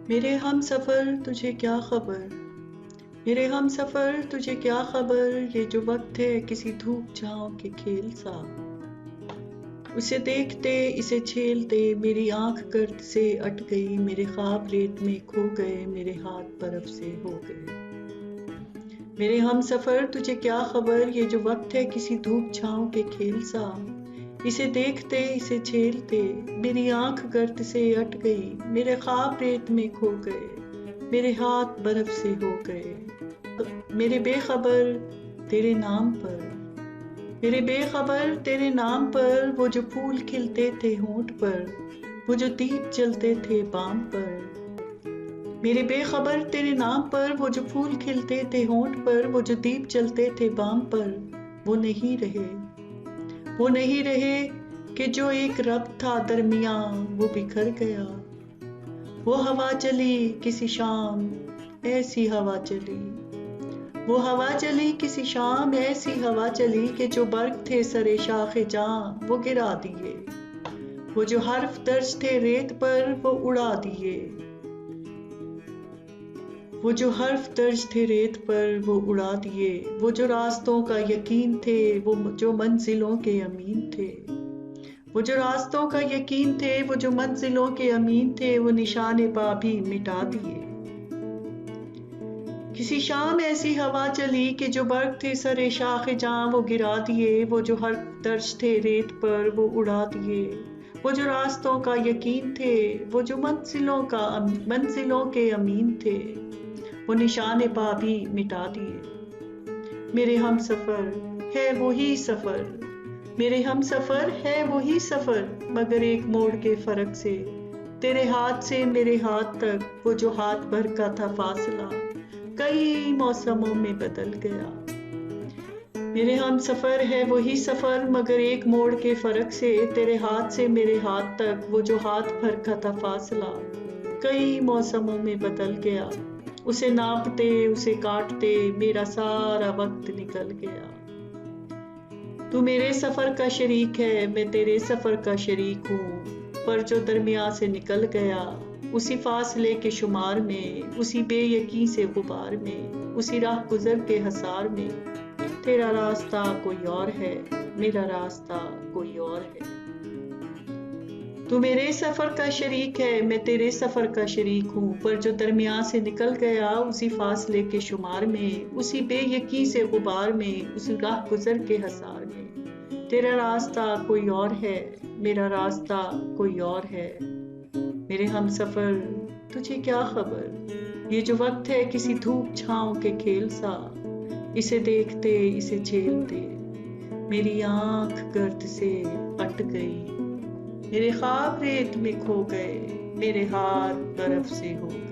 میرے ہم سفر تجھے کیا خبر، میرے ہم سفر تجھے کیا خبر، یہ جو وقت ہے کسی دھوپ چھاؤں کے کھیل سا، اسے دیکھتے اسے چھیلتے میری آنکھ گرد سے اٹ گئی، میرے خواب ریت میں کھو گئے، میرے ہاتھ برف سے ہو گئے۔ میرے ہم سفر تجھے کیا خبر، یہ جو وقت ہے کسی دھوپ چھاؤں کے کھیل سا، اسے دیکھتے اسے چھیلتے میری آنکھ گرد سے اٹ گئی، میرے خواب ریت میں کھو گئے، میرے ہاتھ برف سے ہو گئے۔ میرے بے خبر تیرے نام پر، میرے بے خبر تیرے نام پر، وہ جو پھول کھلتے تھے ہونٹ پر، وہ جو دیپ جلتے تھے بام پر۔ میرے بے خبر تیرے نام پر، وہ جو پھول کھلتے تھے ہونٹ پر، وہ جو دیپ جلتے تھے بام پر، وہ نہیں رہے، وہ نہیں رہے کہ جو ایک رب تھا درمیاں وہ بکھر گیا۔ وہ ہوا چلی کسی شام ایسی ہوا چلی، وہ ہوا چلی کسی شام ایسی ہوا چلی کہ جو برگ تھے سرے شاخ جاں وہ گرا دیے، وہ جو حرف درج تھے ریت پر وہ اڑا دیے، وہ جو حرف درج تھے ریت پر وہ اڑا دیے، وہ جو راستوں کا یقین تھے وہ جو منزلوں کے امین تھے، وہ جو راستوں کا یقین تھے وہ جو منزلوں کے امین تھے، وہ نشان پا بھی مٹا دیے۔ کسی شام ایسی ہوا چلی کہ جو برگ تھے سرے شاخ جاں وہ گرا دیے، وہ جو حرف درج تھے ریت پر وہ اڑا دیے، وہ جو راستوں کا یقین تھے وہ جو منزلوں کے امین تھے، وہ نشان پا بھی مٹا دیے۔ میرے ہم سفر ہے وہی سفر، میرے ہم سفر ہے وہی سفر، مگر ایک موڑ کے فرق سے، تیرے ہاتھ سے میرے ہاتھ تک وہ جو ہاتھ بھر کا تھا فاصلہ کئی موسموں میں بدل گیا۔ میرے ہم سفر ہے وہی سفر، مگر ایک موڑ کے فرق سے، تیرے ہاتھ سے میرے ہاتھ تک وہ جو ہاتھ بھر کا تھا فاصلہ کئی موسموں میں بدل گیا۔ اسے ناپتے اسے کاٹتے میرا سارا وقت نکل گیا۔ تو میرے سفر کا شریک ہے میں تیرے سفر کا شریک ہوں، پر جو درمیان سے نکل گیا اسی فاصلے کے شمار میں، اسی بے یقین سے غبار میں، اسی راہ گزر کے حصار میں، تیرا راستہ کوئی اور ہے میرا راستہ کوئی اور ہے۔ تو میرے سفر کا شریک ہے میں تیرے سفر کا شریک ہوں، پر جو درمیان سے نکل گیا اسی فاصلے کے شمار میں، اسی بے یقین سے غبار میں، اسی راہ گزر کے حصار میں، تیرا راستہ کوئی اور ہے میرا راستہ کوئی اور ہے۔ میرے ہم سفر تجھے کیا خبر، یہ جو وقت ہے کسی دھوپ چھاؤں کے کھیل سا، اسے دیکھتے اسے چھیلتے میری آنکھ گرد سے اٹ گئی، میرے خواب ریت میں کھو گئے، میرے ہاتھ برف سے ہو گئے۔